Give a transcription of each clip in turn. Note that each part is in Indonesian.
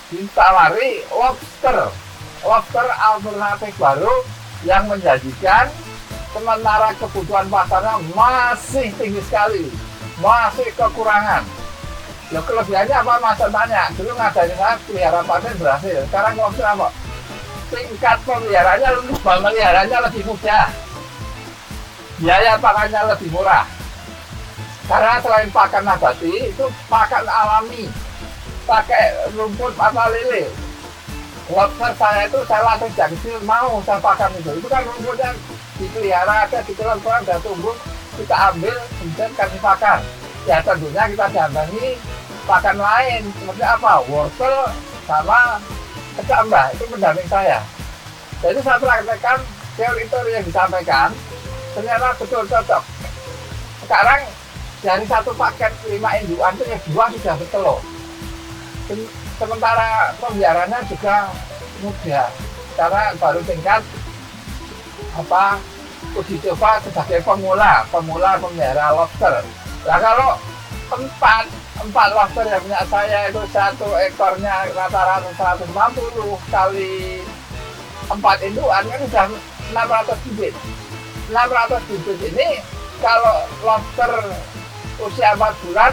ditawari lobster. Lobster alternatif baru yang menjadikan sementara kebutuhan pasarnya masih tinggi sekali, masih kekurangan. Loh, kelebihannya apa Mas tanya? Dulu ngadain saya pelihara patin berhasil. Sekarang lobster apa? Tingkat pemeliharaannya, pemeliharanya lebih mudah. Biaya pakannya lebih murah. Karena selain pakan nabati, itu pakan alami. Pakai rumput apa lele. Lobster saya itu saya latih dari kecil, mau saya pakan itu. Itu kan rumputnya dipelihara, ada di kolam udah tumbuh, kita ambil, kemudian kasih pakan. Ya tentunya kita diambangi pakan lain, seperti apa? Wortel sama kecambah, itu pendamping saya. Jadi saya praktekkan teori-teori yang disampaikan, ternyata betul cocok. Sekarang dari satu paket 5 indukan itu yang 2 sudah bertelur. Sementara pemeliharannya juga mudah, karena baru tingkat uji coba sebagai pemula pemelihara lobster. Nah kalau empat lobster yang punya saya itu satu ekornya rata-rata 150 kali 4 indukan kan sudah 600 bibit. 600 bibit ini kalau lobster usia 4 bulan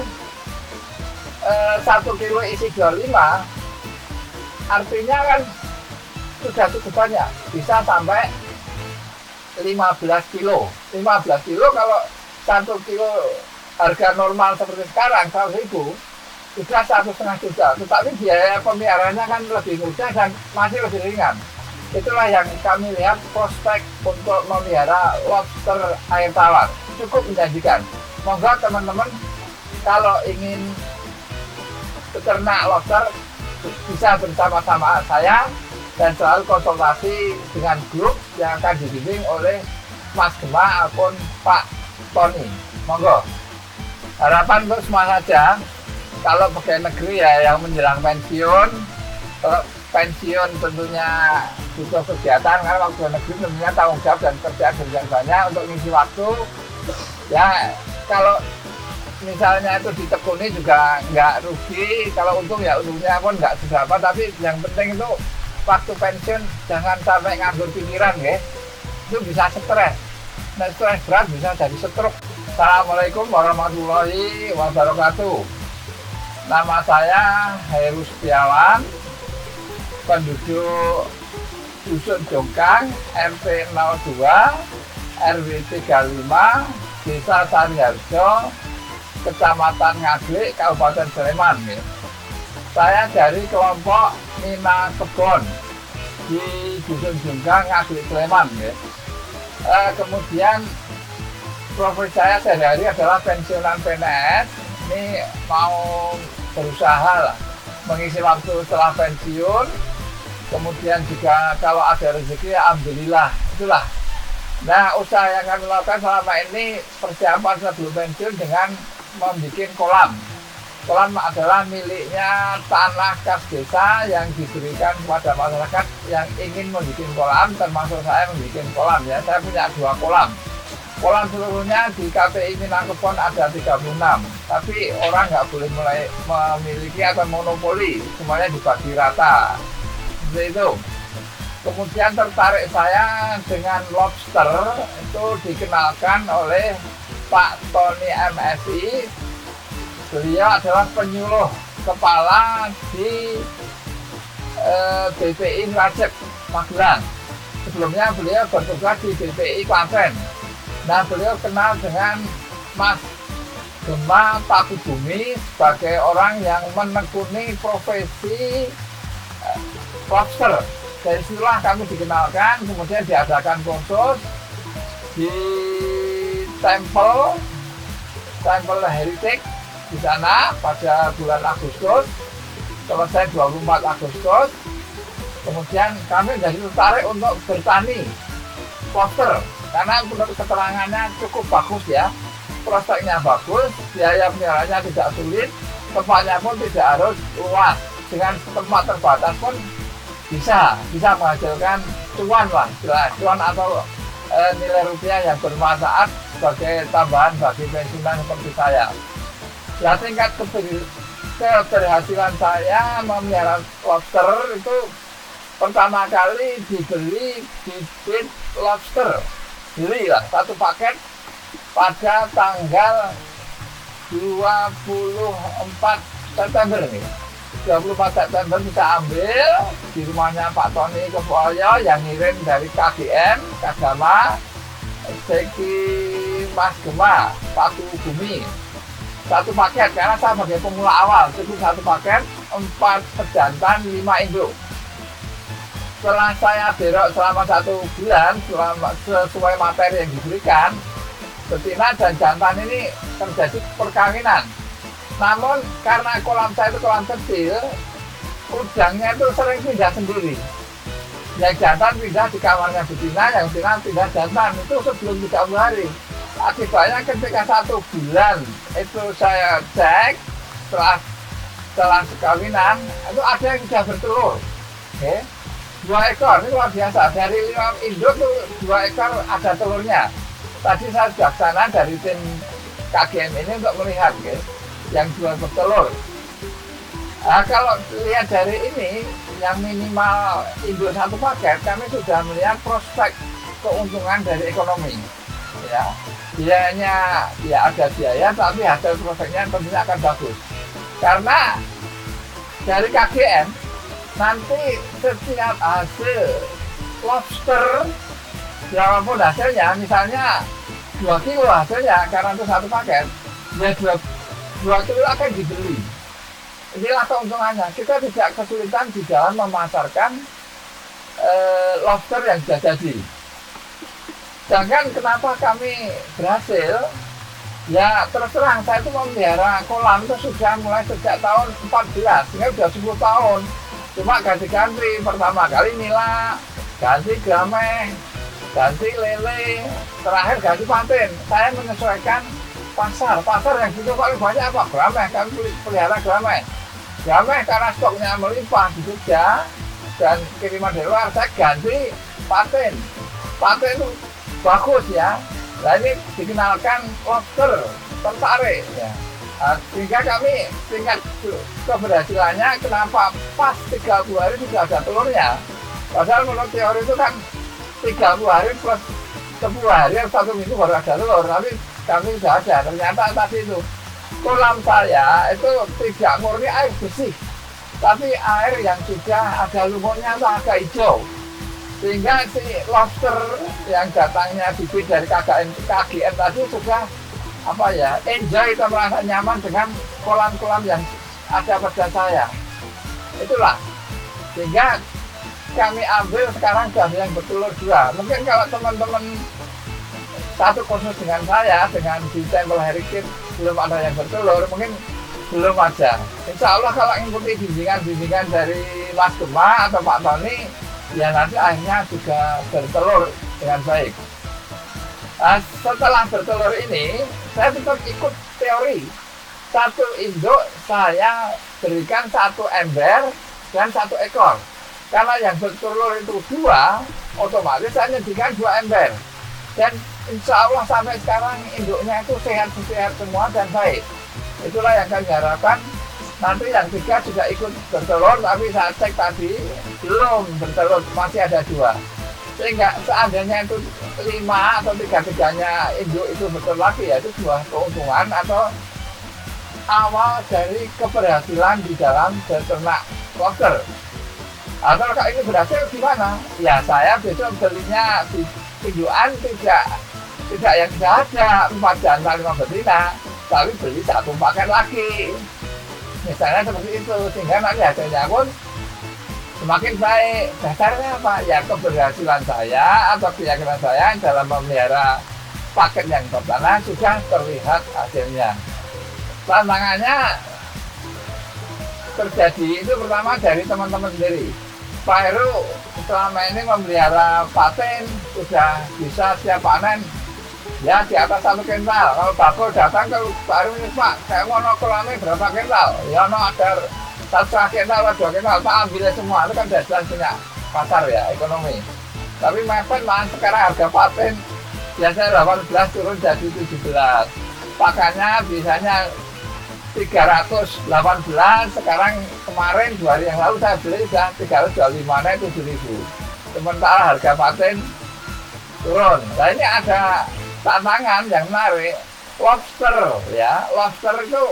1 kilo isi 25, artinya kan sudah cukup banyak, bisa sampai 15 kilo. 15 kilo kalau 1 kilo harga normal seperti sekarang 100.000 sudah 1,5 juta. Tetapi biaya pemeliharaannya kan lebih mudah dan masih lebih ringan. Itulah yang kami lihat prospek untuk memelihara lobster air tawar. Cukup menjanjikan. Monggo teman-teman kalau ingin peternak lobster bisa bersama-sama saya dan selalu konsultasi dengan grup yang akan dibimbing oleh Mas Gema maupun Pak Tony. Monggo. Harapan untuk semua saja, kalau pegawai negeri ya yang menjelang pensiun, pensiun tentunya butuh kegiatan, karena waktu negeri tentunya tanggung jawab dan kerjaan yang banyak untuk mengisi waktu. Ya kalau misalnya itu ditekuni juga nggak rugi, kalau untung ya untungnya pun nggak seberapa, tapi yang penting itu waktu pensiun jangan sampai nganggur pikiran ya, itu bisa stres. Nah stres berat bisa jadi stroke. Assalamualaikum warahmatullahi wabarakatuh. Nama saya Heru Setiawan, penduduk Dusun Jongkang, RT 02, RW 35, Desa Sariharjo, Kecamatan Ngaglik, Kabupaten Sleman. Ya. Saya dari kelompok Mina Kebon di Dusun Jongkang, Ngaglik, Sleman. Ya. Kemudian profesi saya sehari-hari adalah pensiunan PNS. Ini mau berusaha lah, mengisi waktu setelah pensiun. Kemudian juga kalau ada rezeki, alhamdulillah. Itulah. Nah, usaha yang kami lakukan selama ini persiapan sebelum pensiun dengan membuat kolam. Kolam adalah miliknya tanah kas desa yang diberikan kepada masyarakat yang ingin membuat kolam, termasuk saya membuat kolam ya. Saya punya 2 kolam. Kolam seluruhnya di KPI Minangkabau ada 36, tapi orang nggak boleh mulai memiliki atau monopoli, semuanya dibagi rata. Seperti itu. Kemudian tertarik saya dengan lobster itu dikenalkan oleh Pak Tony MSI. Beliau adalah penyuluh kepala di BPI Nracik Magelang. Sebelumnya beliau bertugas di BPI Klaten. Nah, beliau kenal dengan Mas Gema Pakubumi sebagai orang yang menekuni profesi lobster. Dari situlah kami dikenalkan, kemudian diadakan kursus di Temple Heritage di sana pada bulan Agustus, selesai 24 Agustus. Kemudian kami jadi tertarik untuk bertani lobster. Karena menurut keterangannya cukup bagus ya, prospeknya bagus, biaya pemeliharaannya tidak sulit, tempatnya pun tidak harus luas, dengan tempat terbatas pun bisa menghasilkan cuan lah, cuan atau nilai rupiah yang bermanfaat sebagai tambahan bagi pensiunan seperti saya. Ya tingkat keberhasilan saya memelihara lobster itu pertama kali dibeli bibit lobster. Belilah satu paket pada tanggal 24 September nih. 24 September kita ambil di rumahnya Pak Tony Kepoyo yang ngirim dari KGM, Kagama, Seki Mas Gema, Paku Bumi. Satu paket, karena saya sebagai pemula awal, cukup satu paket, 4 pejantan, 5 induk. Setelah saya berok selama 1 bulan, sesuai materi yang diberikan, betina dan jantan ini terjadi perkawinan. Namun karena kolam saya itu kolam kecil, udangnya itu sering pindah sendiri. Yang jantan pindah di kamarnya betina, yang betina pindah jantan, itu sebelum 30 hari. Akibatnya ketika 1 bulan itu saya cek setelah sekawinan, itu ada yang sudah bertelur. Oke. 2 ekor, ini luar biasa. Dari 5 induk itu 2 ekor ada telurnya. Tadi saya sudah kesana dari tim KGM ini untuk melihat, guys, yang 2 bertelur. Nah, kalau lihat dari ini, yang minimal induk 1 paket, kami sudah melihat prospek keuntungan dari ekonomi. Ya, biayanya ya ada biaya, tapi hasil prospeknya tentunya akan bagus. Karena dari KGM nanti setiap hasil lobster, berapapun hasilnya, misalnya 2 kilo hasilnya, karena itu 1 paket, ya 2 kilo akan dibeli. Inilah keuntungannya. Kita tidak kesulitan di dalam memasarkan lobster yang sudah jadi. Sedangkan kenapa kami berhasil? Ya terus terang, saya itu memelihara kolam itu sudah mulai sejak tahun 14, sehingga sudah 10 tahun. Cuma ganti-ganti, pertama kali nila, ganti grameh, ganti lele, terakhir ganti patin. Saya menyesuaikan pasar yang butuh paling banyak apa? Grameh, kami pelihara grameh. Grameh karena stoknya melimpah di Jogja dan kiriman dari luar, saya ganti patin. Patin itu bagus ya. Nah ini dikenalkan lobster tertarik ya. Nah, sehingga kami tingkat keberhasilannya kenapa pas 30 hari sudah ada telurnya. Padahal menurut teori itu kan 30 hari plus 10 hari atau 1 minggu baru ada telur. Tapi kami sudah ada. Ternyata tadi itu kolam saya itu tidak murni air bersih, tapi air yang sudah ada lumutnya itu agak hijau. Sehingga si lobster yang datangnya bibit dari KGM tadi sudah enjoy atau merasa nyaman dengan kolam-kolam yang ada pada saya. Itulah. Sehingga kami ambil sekarang sudah yang bertelur 2. Mungkin kalau teman-teman satu kursus dengan saya, dengan di Tempel Heritage belum ada yang bertelur, mungkin belum ada. Insya Allah kalau mengikuti bimbingan dari Mas Gema atau Pak Tony, ya nanti akhirnya juga bertelur dengan baik. Nah, setelah bertelur ini, saya tetap ikut teori. 1 induk saya berikan 1 ember dan 1 ekor. Karena yang bertelur itu 2, otomatis saya nyediakan 2 ember. Dan insya Allah sampai sekarang induknya itu sehat-sehat semua dan baik. Itulah yang kami harapkan. Nanti yang 3 juga ikut bertelur, tapi saya cek tadi belum bertelur, masih ada 2. Sehingga seandainya itu 5 atau 3-3-nya induk itu bertelur lagi, ya itu sebuah keuntungan atau awal dari keberhasilan di dalam beternak lobster. Atau kalau ini berhasil gimana? Ya saya besok belinya di indukan tidak yang sudah ada 4 jantan 5 betina, tapi beli 1 paket lagi. Misalnya seperti itu, sehingga nanti hasilnya pun semakin baik. Dasarnya apa? Ya keberhasilan saya atau keyakinan saya dalam memelihara paket yang pertama sudah terlihat hasilnya. Tantangannya terjadi itu pertama dari teman-teman sendiri. Pak Heru selama ini memelihara patin sudah bisa siap panen ya di atas 1 kental. Kalau bakul datang ke Pak Heru ini, Pak, saya mau kolamnya berapa kental? Ya ada 1,5 kental atau 2 kental, Pak ambilnya semua. Itu kan sudah jelas punya pasar ya, ekonomi. Tapi mepet malah sekarang harga patin biasanya 18 turun jadi 17. Pakannya biasanya 318, sekarang kemarin 2 hari yang lalu saya beli sudah 325, naik 7.000. Sementara harga paten turun. Nah ini ada tantangan yang menarik, lobster ya. Lobster itu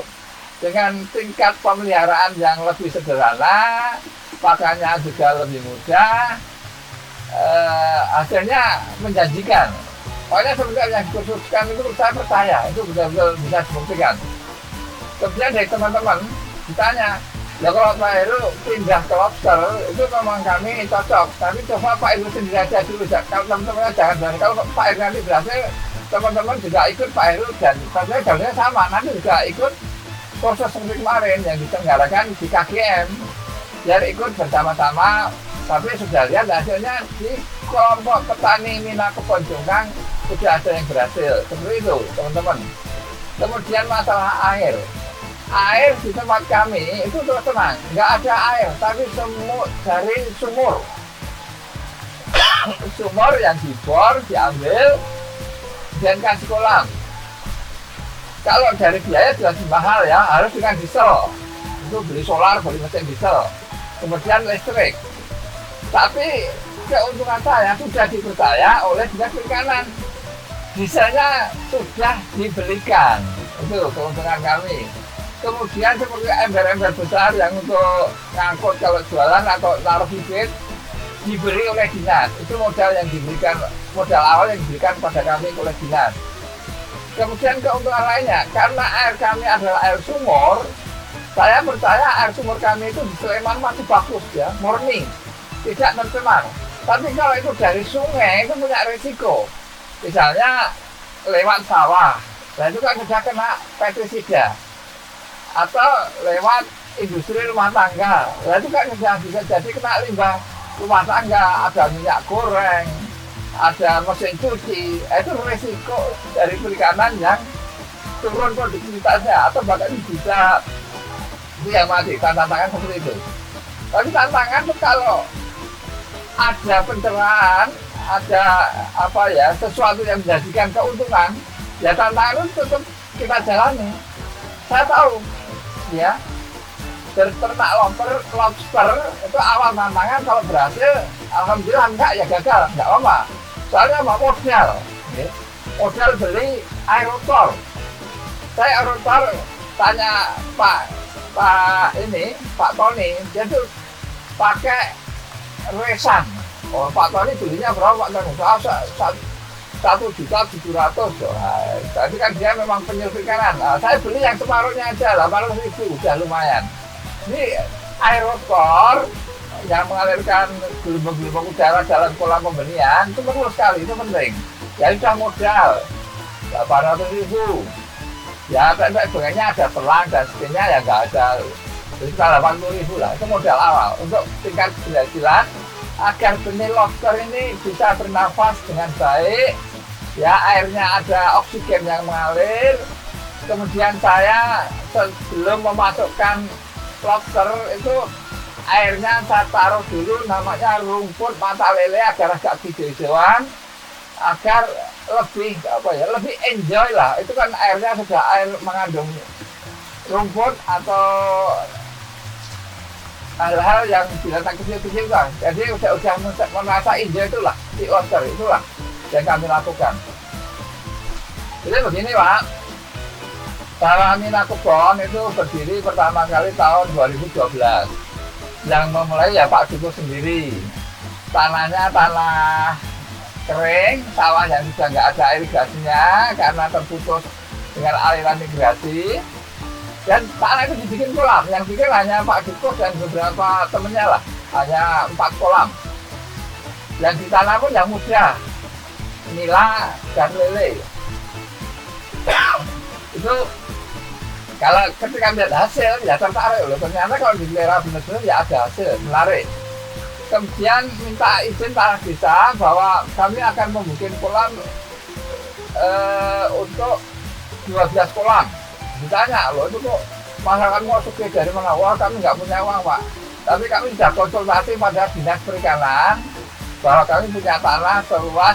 dengan tingkat pemeliharaan yang lebih sederhana, pakannya juga lebih mudah, hasilnya menjanjikan. Pokoknya sebenarnya yang dikhususkan itu saya percaya, itu betul-betul bisa dibuktikan. Kemudian dari teman-teman ditanya, ya kalau Pak Heru pindah ke lobster, itu memang kami cocok. Tapi coba Pak Heru sendiri aja dulu, kalau teman-teman jangan berani. Kalau Pak Heru nanti berhasil, teman-teman juga ikut Pak Heru, dan tentunya jalurnya sama, nanti juga ikut proses seperti kemarin yang diselenggarakan di KGM. Biar ikut bersama-sama, tapi sudah lihat hasilnya di kelompok petani Mina Kebon Jongkang sudah ada yang berhasil. Seperti itu teman-teman. Kemudian masalah air. Air di tempat kami itu terus tenang, nggak ada air, tapi dari sumur. Sumur yang dibor, diambil, dan kasih kolam. Kalau dari biaya jelas mahal ya, harus dengan diesel. Itu beli solar, beli mesin diesel. Kemudian listrik. Tapi keuntungan saya sudah dipercaya oleh Dinas Perikanan. Dieselnya sudah dibelikan. Itu keuntungan kami. Kemudian seperti ember-ember besar yang untuk ngangkut kalau jualan atau taruh bibit diberi oleh dinas. Itu modal yang diberikan, modal awal yang diberikan pada kami oleh dinas. Kemudian keuntungan lainnya, karena air kami adalah air sumur, saya percaya air sumur kami itu di Sleman masih bagus ya, murni, tidak tercemar. Tapi kalau itu dari sungai itu punya risiko. Misalnya lewat sawah, dan itu kan sudah kena pestisida. Atau lewat industri rumah tangga, nah itu kan bisa jadi kena limbah rumah tangga, ada minyak goreng, ada mesin cuci, itu risiko dari perikanan yang turun produktivitasnya atau bahkan bisa itu yang mati. Tantangan seperti itu. Tapi tantangan itu kalau ada pencerahan, ada apa ya, sesuatu yang menjadikan keuntungan, ya tantangan itu tetap kita jalani. Saya tahu ya, ternak lobster itu awal tantangan, kalau berhasil alhamdulillah, enggak ya gagal, enggak apa-apa. Soalnya mau modal ya. Modal beli aerotor. Saya aerotor tanya Pak Tony, dia tuh pakai resan. Oh, Pak Tony belinya berapa Pak Tony? 1.700.000. Tapi kan dia memang penyuluh perikanan. Nah, saya beli yang separuhnya aja, 800.000, udah lumayan. Ini aerotor yang mengalirkan gelombang-gelombang udara dalam kolam pembenihan itu perlu sekali, itu penting. Ya sudah modal 800.000. Ya tapi bunganya ada pelang dan sebagainya, ya nggak ada. Jadi sekitar 80.000 lah, itu modal awal untuk tingkat keberhasilan agar benih lobster ini bisa bernafas dengan baik. Ya, airnya ada oksigen yang mengalir. Kemudian saya sebelum memasukkan lobster itu airnya saya taruh dulu namanya rumput mata lele agar agak hijau-hijauan, agar lebih lebih enjoy lah. Itu kan airnya sudah air mengandung rumput atau hal-hal yang binatang kecil-kecil kan. Jadi udah merasa enjoy, itulah si lobster, itulah yang kami lakukan. Jadi begini Pak, Taman Mina Kebon itu berdiri pertama kali tahun 2012. Yang memulai ya Pak Dukuh sendiri. Tanahnya tanah kering, sawah yang sudah nggak ada irigasinya karena terputus dengan aliran irigasi. Dan tanah itu dibikin kolam, yang bikin hanya Pak Dukuh dan beberapa temennya lah, hanya 4 kolam. Yang ditanam pun yang muda, nila dan lele. Itu kalau ketika melihat hasil ya tertarik loh, ternyata kalau dipelihara benar-benar ya ada hasil, menarik. Kemudian minta izin tanah desa bahwa kami akan membuat kolam untuk 12 kolam. Ditanya loh, itu kok masyarakat mau sugih dari mana? Wah, kami nggak punya uang Pak, tapi kami sudah konsultasi pada Dinas Perikanan bahwa kami punya tanah seluas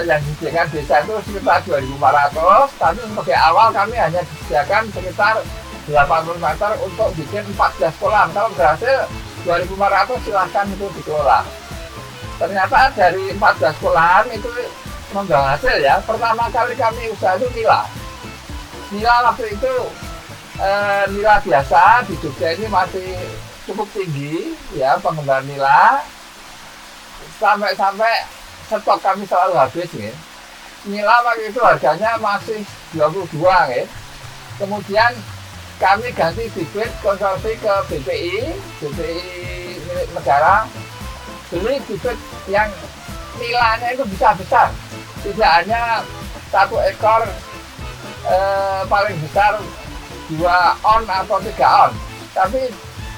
yang disediakan desa itu sekitar 2.400, tapi untuk awal kami hanya disediakan sekitar 80 meter untuk bikin 14 kolam. Kalau berhasil 2.500 silahkan itu dikelola. Ternyata dari 14 kolam itu membawa hasil ya. Pertama kali kami usaha itu nila. Nila waktu itu nila biasa di Jogja ini masih cukup tinggi ya pengembangan nila. Sampai stok kami selalu habis ya. Nila waktu itu harganya masih 22 ya. Kemudian kami ganti bibit konsorsi ke BPI milik negara, beli bibit yang nilainya itu bisa besar, tidak hanya 1 ekor paling besar 2 on atau 3 on, tapi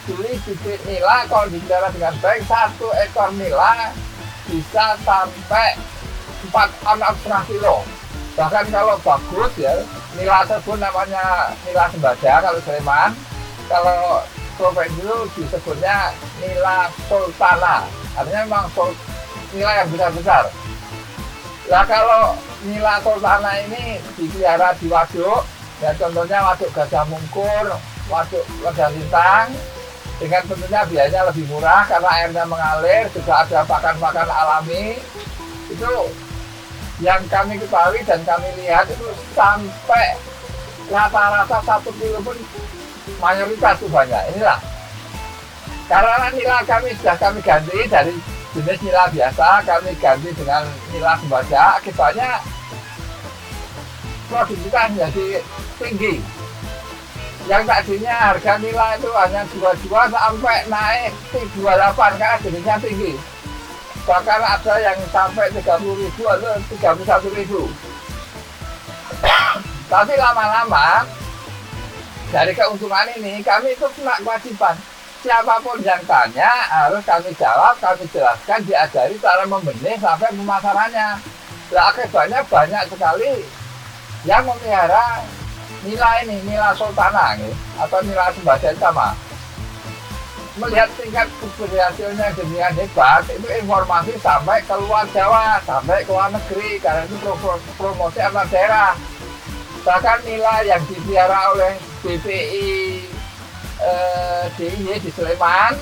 beli bibit nila kalau dipelihara dengan baik 1 ekor nila bisa sampai 4 on atau setengah kilo. Bahkan kalau bagus ya, nila tersebut namanya nila sembada kalau Sleman. Kalau provinsi itu disebutnya nila sultana, artinya memang nila yang besar-besar. Nah kalau nila sultana ini dipelihara di waduk, ya contohnya waduk Gajah Mungkur, waduk Waduk Lintang, dengan tentunya biayanya lebih murah karena airnya mengalir, juga ada pakan-pakan alami. Itu yang kami ketahui dan kami lihat itu sampai rata-rata 1 kilo pun mayoritas itu banyak. Inilah karena nila kami sudah kami ganti dari jenis nila biasa, kami ganti dengan nila sembada. Akibatnya produktivitas menjadi tinggi. Yang tadinya harga nila itu hanya 22 sampai naik 28 karena jenisnya tinggi. Bahkan ada yang sampai 30.000 atau 31.000. Tapi lama-lama dari keuntungan ini kami itu kena kewajiban. Siapapun yang tanya harus kami jawab, kami jelaskan, diajari cara membenih sampai pemasarannya. Nah, akibatnya banyak sekali yang memelihara nila ini, nila sultana atau nila sembada sama. Melihat tingkat keberhasilannya demikian hebat, itu informasi sampai ke luar Jawa, sampai ke luar negeri, karena itu promosi antar daerah. Bahkan nila yang dipelihara oleh BPI DIY di Sleman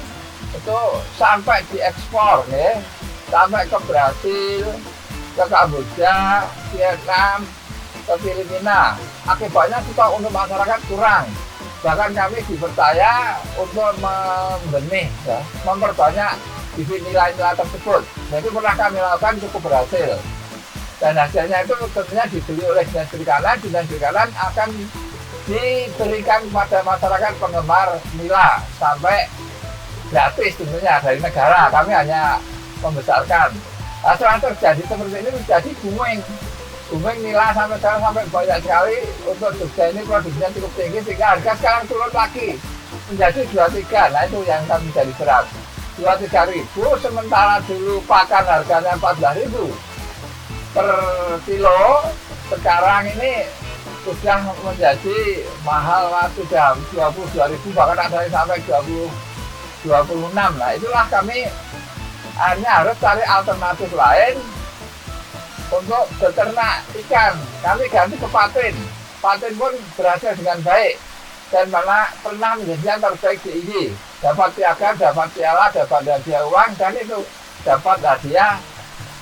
itu sampai diekspor, ya, sampai ke Brasil, ke Kamboja, Vietnam, ke Filipina. Akibatnya stok untuk masyarakat kurang. Bahkan kami dipercaya untuk membenih, ya, memperbanyak bibit nila-nila tersebut. Nah, itu pernah kami lakukan, cukup berhasil. Dan hasilnya itu tentunya dibeli oleh dinas perikanan akan diberikan kepada masyarakat penggemar nila sampai gratis tentunya dari negara. Kami hanya membesarkan. Nah, setelah terjadi seperti ini menjadi booming nila sampai sekarang sampai banyak sekali. Untuk Jogja ini produksinya cukup tinggi sehingga harga sekarang turun lagi menjadi 23. Nah itu yang kami jadi berat 23.000, sementara dulu pakan harganya 14.000 per kilo. Sekarang ini sudah menjadi mahal, sudah 22.000, bahkan ada yang sampai 26. Nah itulah kami akhirnya harus cari alternatif lain untuk beternak ikan. Kami ganti ke patin. Patin pun berhasil dengan baik dan malah pernah menjadi yang terbaik di IGI. Dapat piagam, dapat piala, dapat hadiah uang, dan itu dapat hadiah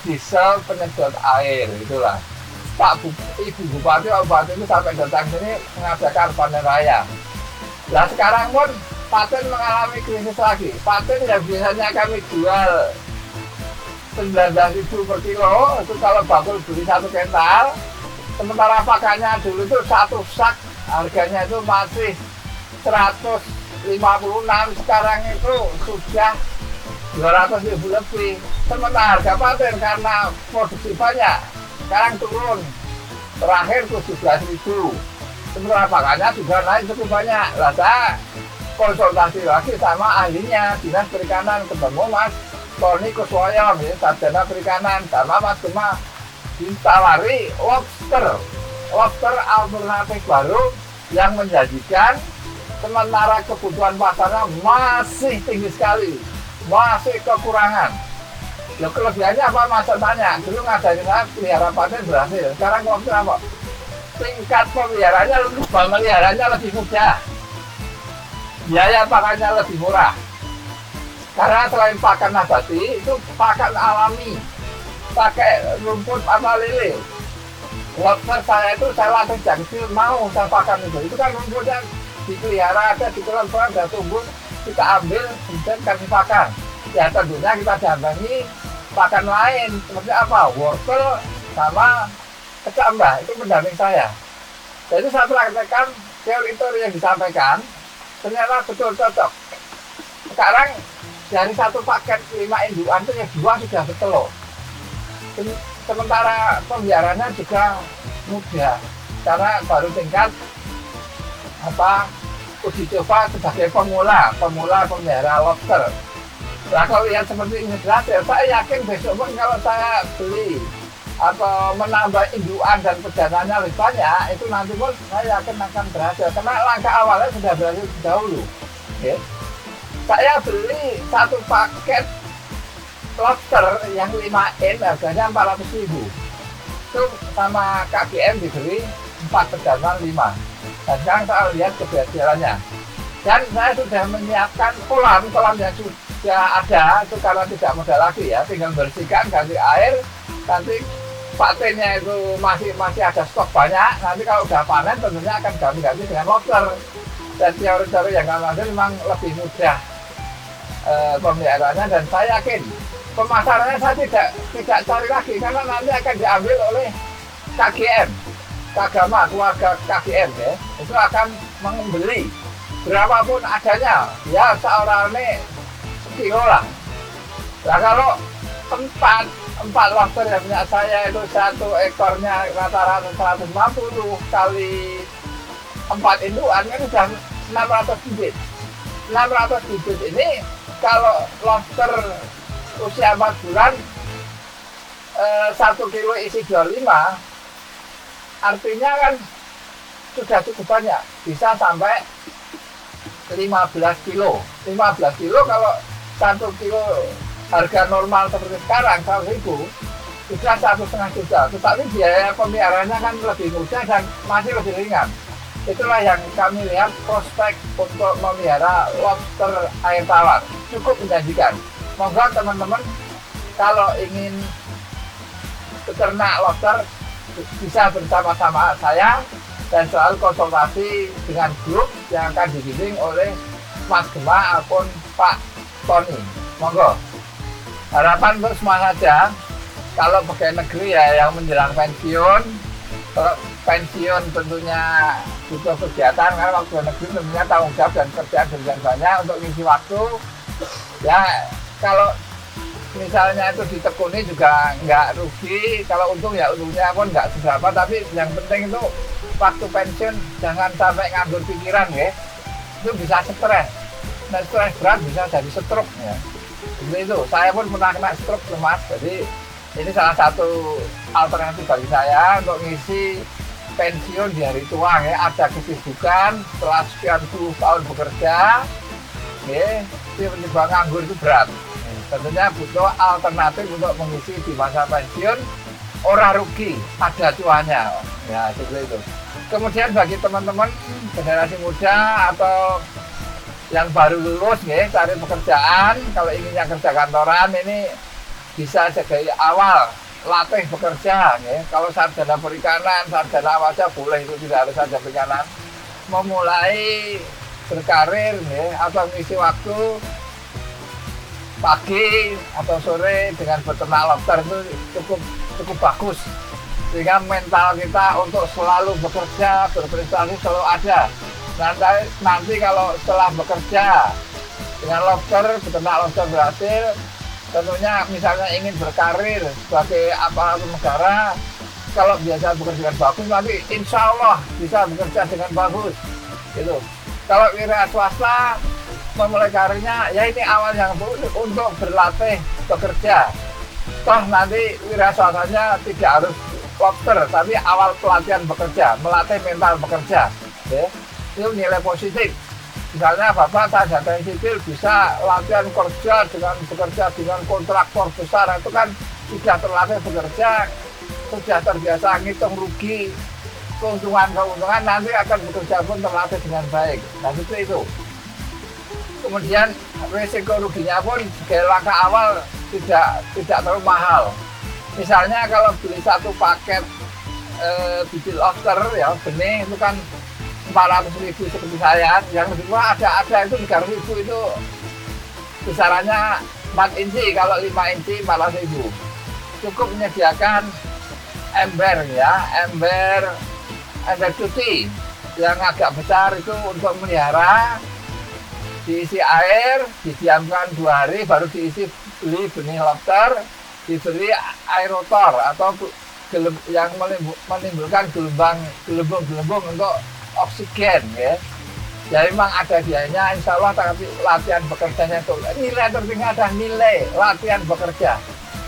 diesel penyedot air. Itulah Ibu Bupati itu sampai datang sini mengadakan panen raya. Nah sekarang pun patin mengalami krisis lagi. Patin yang biasanya kami jual 19.000 per kilo, itu kalau bakul beli 1 kental, sementara pakannya dulu itu 1 sak harganya itu masih 156, sekarang itu sudah 200.000 lebih. Sementara harga patin karena produksi banyak sekarang turun, terakhir 17.000. Sementara pakannya juga naik cukup banyak. Lah saya konsultasi lagi sama ahlinya dinas perikanan, ketemu Mas Tony Kuswoyo, Sarjana Perikanan, sama Mas Gema ditawari lobster alternatif baru yang menjanjikan, sementara kebutuhan pasarnya masih tinggi sekali, masih kekurangan. Loh, kelebihannya apa Mas tanya? Dulu ngadain saya pelihara patin berhasil, sekarang lobster apa? Tingkat pemeliharanya lebih mudah. biaya pakannya lebih murah. Karena selain pakan nabati, itu pakan alami, pakai rumput apa lele. Lobster saya itu saya latih dari kecil mau saya pakan itu kan rumputnya dipelihara ada di kolam sudah tumbuh, kita ambil kemudian kasih pakan. Ya tentunya kita dambangi pakan lain seperti apa, wortel sama kecambah, itu pendamping saya. Jadi saya praktekkan teori-teori yang disampaikan ternyata betul cocok. Sekarang dari satu paket 5 indukan itu yang 2 sudah bertelur. Sementara pemeliharannya juga mudah karena baru tingkat uji coba sebagai pemula pemelihara lobster. Nah kalau lihat seperti ini berhasil, saya yakin besok pun kalau saya beli atau menambah indukan dan perdananya lebih banyak, itu nanti pun saya yakin akan berhasil karena langkah awalnya sudah berhasil dahulu. Okay. Saya beli satu paket lobster yang 5N harganya 400.000. Itu sama KGM diberi 4 perdanan 5. Dan sekarang saya lihat keberhasilannya. Dan saya sudah menyiapkan kolam yang sudah ada, itu karena tidak modal lagi ya, tinggal bersihkan, ganti air, nanti patenya itu masih ada stok banyak, nanti kalau udah panen tentunya akan ganti-ganti dengan lobster. Dan teori-teori yang kami ambil memang lebih mudah pemeliharaannya, dan saya yakin pemasarannya saya tidak cari lagi karena nanti akan diambil oleh KGM, Kagama, keluarga KGM ya, itu akan membeli berapapun adanya, ya seorang ini sekilo lah. Nah kalau empat lobster yang punya saya itu satu ekornya rata-rata 150 kali 4 indukan kan sudah 600 bibit. 600 bibit ini kalau lobster usia 4 bulan 1 kilo isi 25, artinya kan sudah cukup banyak, bisa sampai 15 kilo. 15 kilo kalau 1 kilo harga normal seperti sekarang 100.000 sudah 1,5 juta. Tetapi biaya pemeliharaannya kan lebih mudah dan masih lebih ringan. Itulah yang kami lihat prospek untuk memelihara lobster air tawar cukup menjanjikan. Moga teman-teman kalau ingin beternak lobster bisa bersama-sama saya dan selalu konsultasi dengan grup yang akan dibimbing oleh Mas Gema ataupun Pak Tony. Monggo. Harapan untuk semua saja, kalau pegawai negeri ya yang menjelang pensiun, kalau pensiun tentunya butuh kegiatan karena waktu negeri tentunya tanggung jawab dan kerjaan demikian banyak untuk ngisi waktu. Ya kalau misalnya itu ditekuni juga nggak rugi, kalau untung ya untungnya pun nggak seberapa, tapi yang penting itu waktu pensiun jangan sampai nganggur pikiran ya, itu bisa stres. Nah stres berat bisa jadi stroke ya. Jadi itu, saya pun pernah kena stroke lemas, jadi ini salah satu alternatif bagi saya untuk ngisi pensiun di hari tua ya. Ada kesibukan setelah sekian puluh tahun bekerja ya, penyebab nganggur itu berat. Tentunya butuh alternatif untuk mengisi di masa pensiun, ora rugi, ada cuannya ya, seperti itu. Kemudian bagi teman-teman generasi muda atau yang baru lulus ya, cari pekerjaan, kalau inginnya kerja kantoran ini bisa sebagai awal latih bekerja ya. Kalau sarjana perikanan, sarjana apa saja boleh, itu tidak harus sarjana perikanan. Memulai berkarir ya, atau mengisi waktu pagi atau sore dengan beternak lobster itu cukup bagus, sehingga mental kita untuk selalu bekerja, berprestasi selalu ada. Nanti kalau setelah bekerja dengan lobster, beternak lobster berhasil, tentunya misalnya ingin berkarir sebagai aparatur negara, kalau biasa bekerja dengan bagus, nanti insya Allah bisa bekerja dengan bagus gitu. Kalau wira swasta memulai karirnya, ya ini awal yang untuk berlatih bekerja. Toh nanti wira swastanya tidak harus lobster, tapi awal pelatihan bekerja, melatih mental bekerja ya. Itu nilai positif. Misalnya Bapak sarjana sipil bisa latihan kerja dengan bekerja dengan kontraktor besar, itu kan sudah terlatih bekerja, sudah terbiasa ngitung rugi, keuntungan nanti akan bekerja pun terlatih dengan baik. Nah itu. Kemudian risiko ruginya pun sebagai langkah awal tidak terlalu mahal. Misalnya kalau beli satu paket bibit lobster ya benih itu kan 400.000 seperti saya, yang lebih murah ada itu 300.000 itu besarannya 4 inci, kalau 5 inci 400.000. Cukup menyediakan ember ya, ember cuci yang agak besar itu untuk melihara, diisi air, didiamkan 2 hari, baru beli benih lobster, diberi aerotor atau yang menimbulkan gelembung untuk oksigen ya. Jadi memang ada biayanya, insya Allah, tapi latihan bekerjanya itu nilai tertinggi adalah nilai latihan bekerja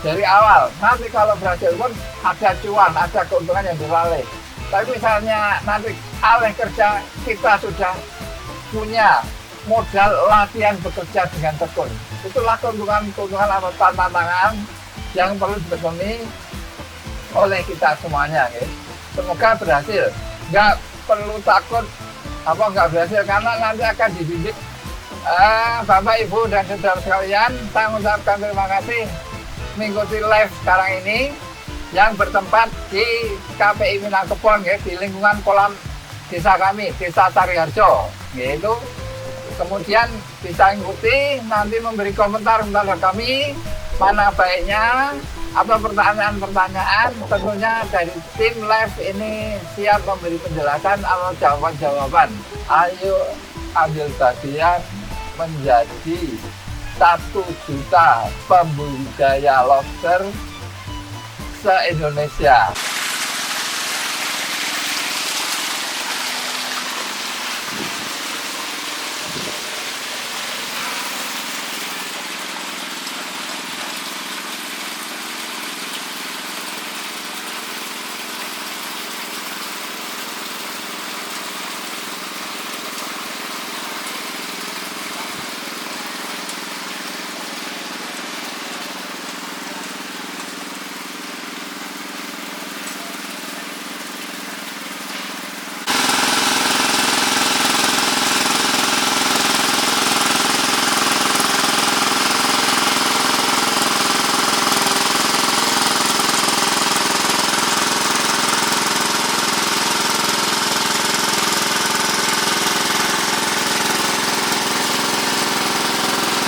dari awal. Nanti kalau berhasil pun ada cuan, ada keuntungan yang beralih. Tapi misalnya nanti alih kerja, kita sudah punya modal latihan bekerja dengan tekun. Itulah keuntungan atau tantangan yang perlu dipenuhi oleh kita semuanya. Ya. Semoga berhasil. Nggak perlu takut nggak berhasil, karena nanti akan dibimbing Bapak, Ibu, dan saudara sekalian. Saya mengucapkan terima kasih mengikuti live sekarang ini yang bertempat di KPI Minangkabon ya, di lingkungan kolam desa kami, Desa Sariharjo yaitu. Kemudian bisa ikuti, nanti memberi komentar kepada kami mana baiknya, apa pertanyaan-pertanyaan. Tentunya dari tim live ini siap memberi penjelasan atau jawaban-jawaban. Ayo ambil bagian menjadi 1 juta pembudidaya lobster se-Indonesia.